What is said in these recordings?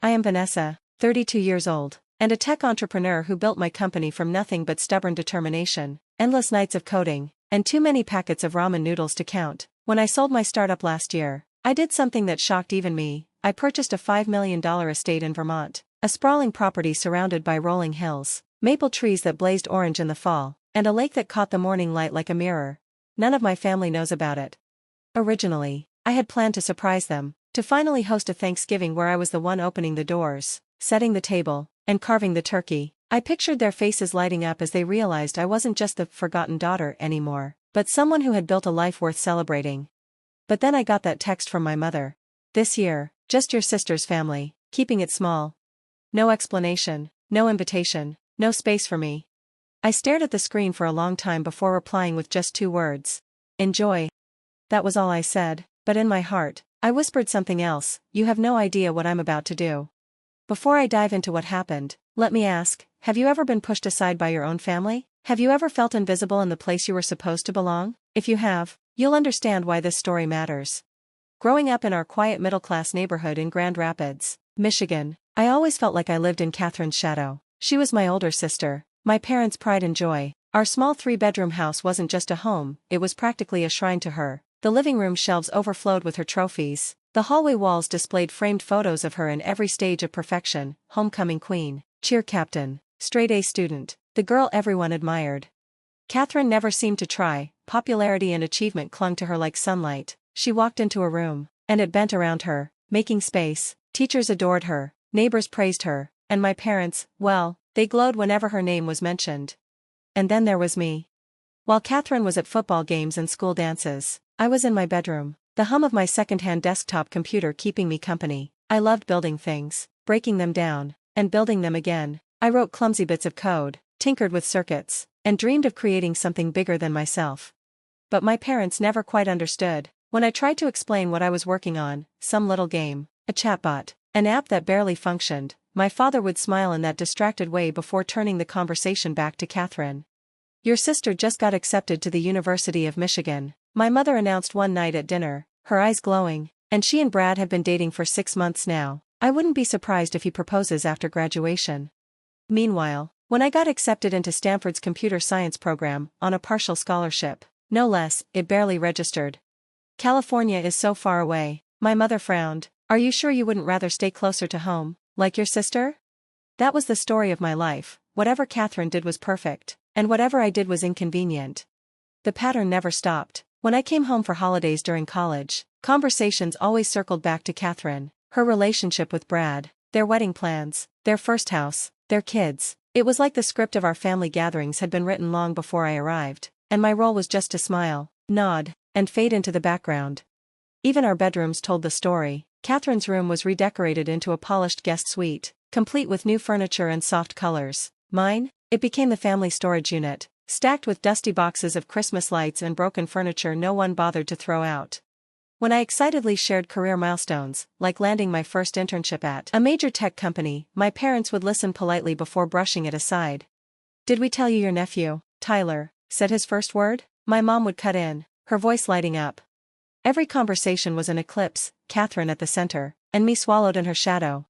I am Vanessa, 32 years old, and a tech entrepreneur who built my company from nothing but stubborn determination, endless nights of coding, and too many packets of ramen noodles to count. When I sold my startup last year, I did something that shocked even me. I purchased a $5 million estate in Vermont, a sprawling property surrounded by rolling hills, maple trees that blazed orange in the fall, and a lake that caught the morning light like a mirror. None of my family knows about it. Originally, I had planned to surprise them, to finally host a Thanksgiving where I was the one opening the doors, setting the table, and carving the turkey. I pictured their faces lighting up as they realized I wasn't just the forgotten daughter anymore, but someone who had built a life worth celebrating. But then I got that text from my mother. This year, just your sister's family, keeping it small. No explanation, no invitation, no space for me. I stared at the screen for a long time before replying with just 2 words. Enjoy. That was all I said, but in my heart, I whispered something else. You have no idea what I'm about to do. Before I dive into what happened, let me ask, have you ever been pushed aside by your own family? Have you ever felt invisible in the place you were supposed to belong? If you have, you'll understand why this story matters. Growing up in our quiet middle-class neighborhood in Grand Rapids, Michigan, I always felt like I lived in Catherine's shadow. She was my older sister, my parents' pride and joy. Our small 3-bedroom house wasn't just a home, it was practically a shrine to her. The living room shelves overflowed with her trophies. The hallway walls displayed framed photos of her in every stage of perfection: homecoming queen, cheer captain, straight-A student, the girl everyone admired. Catherine never seemed to try. Popularity and achievement clung to her like sunlight. She walked into a room, and it bent around her, making space. Teachers adored her, neighbors praised her, and my parents, well, they glowed whenever her name was mentioned. And then there was me. While Catherine was at football games and school dances, I was in my bedroom, the hum of my second-hand desktop computer keeping me company. I loved building things, breaking them down, and building them again. I wrote clumsy bits of code, tinkered with circuits, and dreamed of creating something bigger than myself. But my parents never quite understood. When I tried to explain what I was working on, some little game, a chatbot, an app that barely functioned, my father would smile in that distracted way before turning the conversation back to Catherine. Your sister just got accepted to the University of Michigan, my mother announced one night at dinner, her eyes glowing, and she and Brad have been dating for 6 months now. I wouldn't be surprised if he proposes after graduation. Meanwhile, when I got accepted into Stanford's computer science program, on a partial scholarship, no less, it barely registered. California is so far away. My mother frowned. Are you sure you wouldn't rather stay closer to home, like your sister? That was the story of my life. Whatever Catherine did was perfect, and whatever I did was inconvenient. The pattern never stopped. When I came home for holidays during college, conversations always circled back to Catherine, her relationship with Brad, their wedding plans, their first house, their kids. It was like the script of our family gatherings had been written long before I arrived, and my role was just to smile, nod, and fade into the background. Even our bedrooms told the story. Catherine's room was redecorated into a polished guest suite, complete with new furniture and soft colors. Mine? It became the family storage unit, stacked with dusty boxes of Christmas lights and broken furniture no one bothered to throw out. When I excitedly shared career milestones, like landing my first internship at a major tech company, my parents would listen politely before brushing it aside. Did we tell you your nephew, Tyler, said his first word? My mom would cut in, her voice lighting up. Every conversation was an eclipse, Catherine at the center, and me swallowed in her shadow.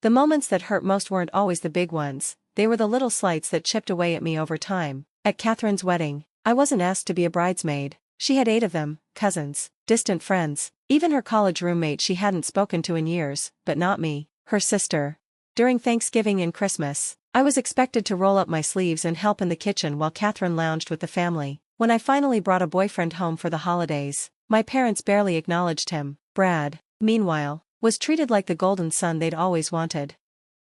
The moments that hurt most weren't always the big ones, they were the little slights that chipped away at me over time. At Catherine's wedding, I wasn't asked to be a bridesmaid. She had 8 of them, cousins, distant friends, even her college roommate she hadn't spoken to in years, but not me, her sister. During Thanksgiving and Christmas, I was expected to roll up my sleeves and help in the kitchen while Catherine lounged with the family. When I finally brought a boyfriend home for the holidays, my parents barely acknowledged him. Brad, meanwhile, was treated like the golden son they'd always wanted.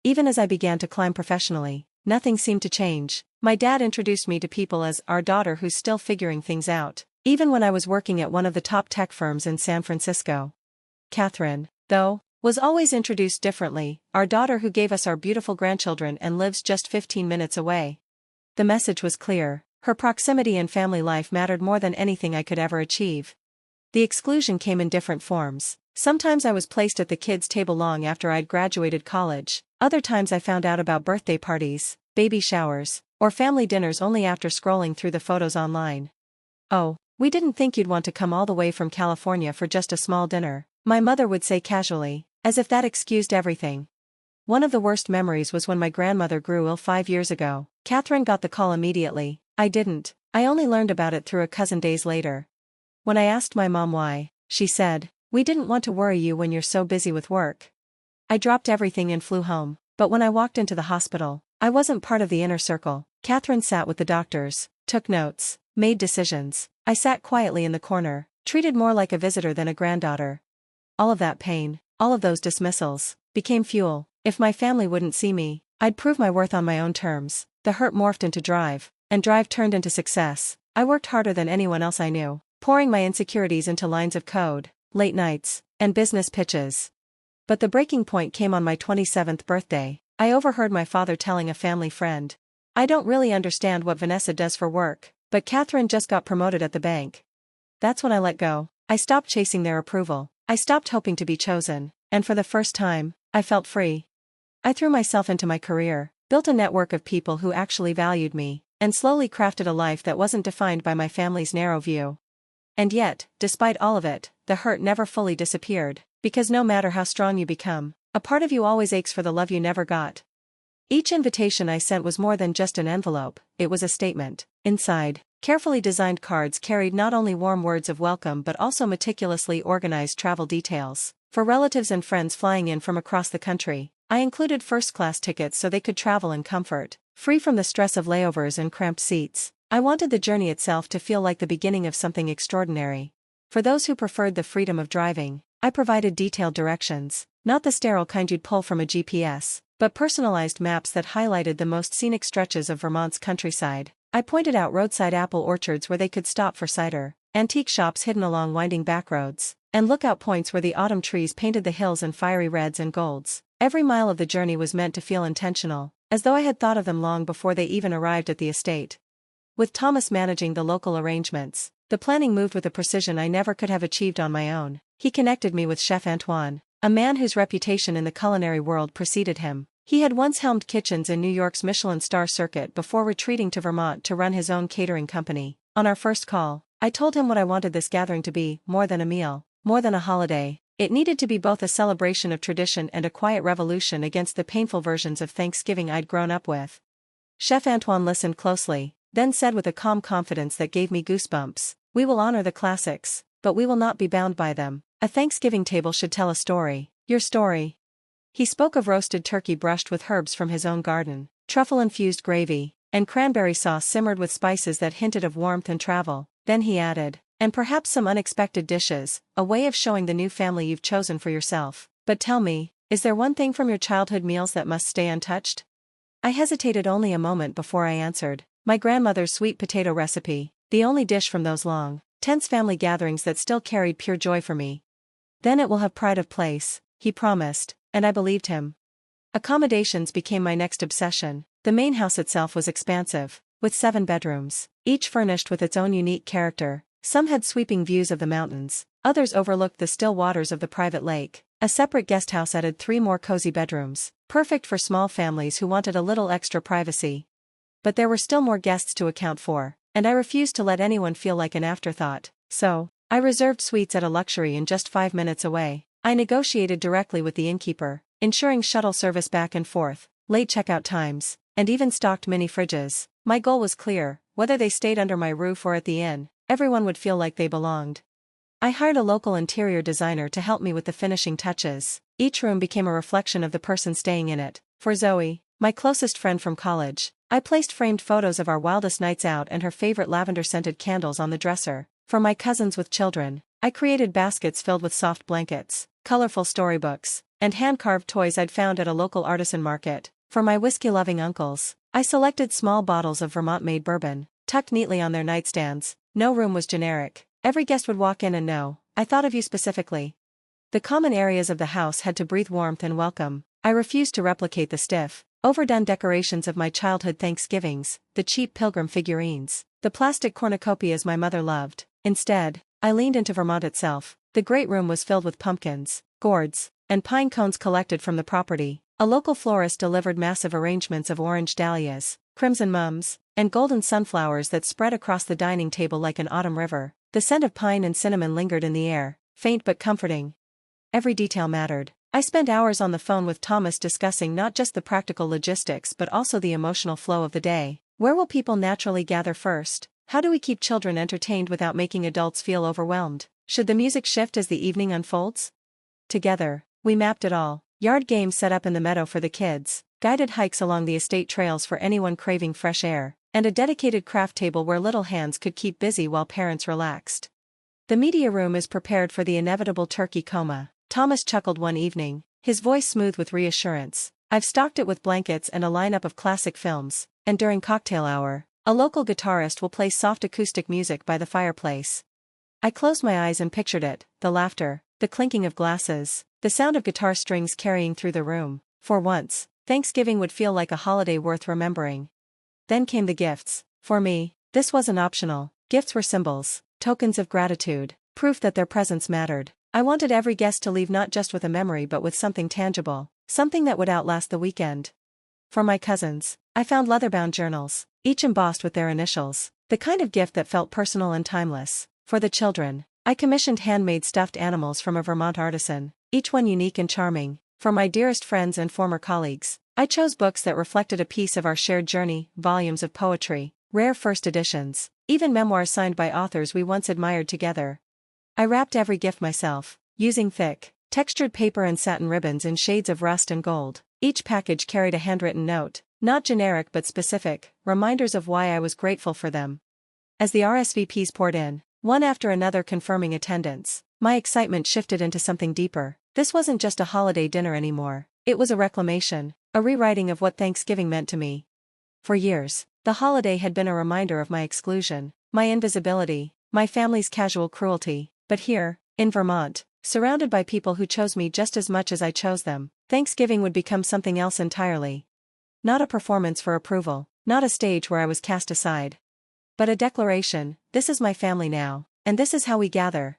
Even as I began to climb professionally, nothing seemed to change. My dad introduced me to people as our daughter who's still figuring things out, even when I was working at one of the top tech firms in San Francisco. Catherine, though, was always introduced differently, our daughter who gave us our beautiful grandchildren and lives just 15 minutes away. The message was clear. Her proximity and family life mattered more than anything I could ever achieve. The exclusion came in different forms. Sometimes I was placed at the kids' table long after I'd graduated college. Other times I found out about birthday parties, baby showers, or family dinners only after scrolling through the photos online. Oh, we didn't think you'd want to come all the way from California for just a small dinner, my mother would say casually, as if that excused everything. One of the worst memories was when my grandmother grew ill 5 years ago. Catherine got the call immediately. I didn't. I only learned about it through a cousin days later. When I asked my mom why, she said, "We didn't want to worry you when you're so busy with work." I dropped everything and flew home. But when I walked into the hospital, I wasn't part of the inner circle. Catherine sat with the doctors, took notes, made decisions. I sat quietly in the corner, treated more like a visitor than a granddaughter. All of that pain, all of those dismissals, became fuel. If my family wouldn't see me, I'd prove my worth on my own terms. The hurt morphed into drive, and drive turned into success. I worked harder than anyone else I knew, pouring my insecurities into lines of code, late nights, and business pitches. But the breaking point came on my 27th birthday. I overheard my father telling a family friend, "I don't really understand what Vanessa does for work, but Catherine just got promoted at the bank." That's when I let go. I stopped chasing their approval. I stopped hoping to be chosen, and for the first time, I felt free. I threw myself into my career, built a network of people who actually valued me, and slowly crafted a life that wasn't defined by my family's narrow view. And yet, despite all of it, the hurt never fully disappeared, because no matter how strong you become, a part of you always aches for the love you never got. Each invitation I sent was more than just an envelope, it was a statement. Inside, carefully designed cards carried not only warm words of welcome but also meticulously organized travel details. For relatives and friends flying in from across the country, I included first-class tickets so they could travel in comfort, free from the stress of layovers and cramped seats. I wanted the journey itself to feel like the beginning of something extraordinary. For those who preferred the freedom of driving, I provided detailed directions, not the sterile kind you'd pull from a GPS, but personalized maps that highlighted the most scenic stretches of Vermont's countryside. I pointed out roadside apple orchards where they could stop for cider, antique shops hidden along winding back roads, and lookout points where the autumn trees painted the hills in fiery reds and golds. Every mile of the journey was meant to feel intentional, as though I had thought of them long before they even arrived at the estate. With Thomas managing the local arrangements, the planning moved with a precision I never could have achieved on my own. He connected me with Chef Antoine, a man whose reputation in the culinary world preceded him. He had once helmed kitchens in New York's Michelin star circuit before retreating to Vermont to run his own catering company. On our first call, I told him what I wanted this gathering to be: more than a meal, more than a holiday. It needed to be both a celebration of tradition and a quiet revolution against the painful versions of Thanksgiving I'd grown up with. Chef Antoine listened closely, then said with a calm confidence that gave me goosebumps, "We will honor the classics, but we will not be bound by them. A Thanksgiving table should tell a story, your story." He spoke of roasted turkey brushed with herbs from his own garden, truffle-infused gravy, and cranberry sauce simmered with spices that hinted of warmth and travel. Then he added, "And perhaps some unexpected dishes, a way of showing the new family you've chosen for yourself. But tell me, is there one thing from your childhood meals that must stay untouched?" I hesitated only a moment before I answered, "My grandmother's sweet potato recipe, the only dish from those long, tense family gatherings that still carried pure joy for me." "Then it will have pride of place," he promised, and I believed him. Accommodations became my next obsession. The main house itself was expansive, with 7 bedrooms, each furnished with its own unique character. Some had sweeping views of the mountains, others overlooked the still waters of the private lake. A separate guest house added 3 more cozy bedrooms, perfect for small families who wanted a little extra privacy. But there were still more guests to account for, and I refused to let anyone feel like an afterthought. So, I reserved suites at a luxury inn just 5 minutes away. I negotiated directly with the innkeeper, ensuring shuttle service back and forth, late checkout times, and even stocked mini fridges. My goal was clear: whether they stayed under my roof or at the inn, everyone would feel like they belonged. I hired a local interior designer to help me with the finishing touches. Each room became a reflection of the person staying in it. For Zoe, my closest friend from college, I placed framed photos of our wildest nights out and her favorite lavender-scented candles on the dresser. For my cousins with children, I created baskets filled with soft blankets, colorful storybooks, and hand-carved toys I'd found at a local artisan market. For my whiskey-loving uncles, I selected small bottles of Vermont-made bourbon, tucked neatly on their nightstands. No room was generic. Every guest would walk in and know, "I thought of you specifically." The common areas of the house had to breathe warmth and welcome. I refused to replicate the stiff, overdone decorations of my childhood Thanksgivings, the cheap pilgrim figurines, the plastic cornucopias my mother loved. Instead, I leaned into Vermont itself. The great room was filled with pumpkins, gourds, and pine cones collected from the property. A local florist delivered massive arrangements of orange dahlias, crimson mums, and golden sunflowers that spread across the dining table like an autumn river. The scent of pine and cinnamon lingered in the air, faint but comforting. Every detail mattered. I spent hours on the phone with Thomas discussing not just the practical logistics but also the emotional flow of the day. Where will people naturally gather first? How do we keep children entertained without making adults feel overwhelmed? Should the music shift as the evening unfolds? Together, we mapped it all. Yard games set up in the meadow for the kids, guided hikes along the estate trails for anyone craving fresh air, and a dedicated craft table where little hands could keep busy while parents relaxed. The media room is prepared for the inevitable turkey coma. Thomas chuckled one evening, his voice smooth with reassurance. I've stocked it with blankets and a lineup of classic films, and during cocktail hour, a local guitarist will play soft acoustic music by the fireplace. I closed my eyes and pictured it, the laughter, the clinking of glasses, the sound of guitar strings carrying through the room. For once, Thanksgiving would feel like a holiday worth remembering. Then came the gifts. For me, this wasn't optional. Gifts were symbols, tokens of gratitude, proof that their presence mattered. I wanted every guest to leave not just with a memory but with something tangible, something that would outlast the weekend. For my cousins, I found leather-bound journals, each embossed with their initials, the kind of gift that felt personal and timeless. For the children, I commissioned handmade stuffed animals from a Vermont artisan, each one unique and charming. For my dearest friends and former colleagues, I chose books that reflected a piece of our shared journey, volumes of poetry, rare first editions, even memoirs signed by authors we once admired together. I wrapped every gift myself, using thick, textured paper and satin ribbons in shades of rust and gold. Each package carried a handwritten note, not generic but specific, reminders of why I was grateful for them. As the RSVPs poured in, one after another confirming attendance, my excitement shifted into something deeper. This wasn't just a holiday dinner anymore, it was a reclamation, a rewriting of what Thanksgiving meant to me. For years, the holiday had been a reminder of my exclusion, my invisibility, my family's casual cruelty. But here, in Vermont, surrounded by people who chose me just as much as I chose them, Thanksgiving would become something else entirely. Not a performance for approval, not a stage where I was cast aside. But a declaration: this is my family now, and this is how we gather.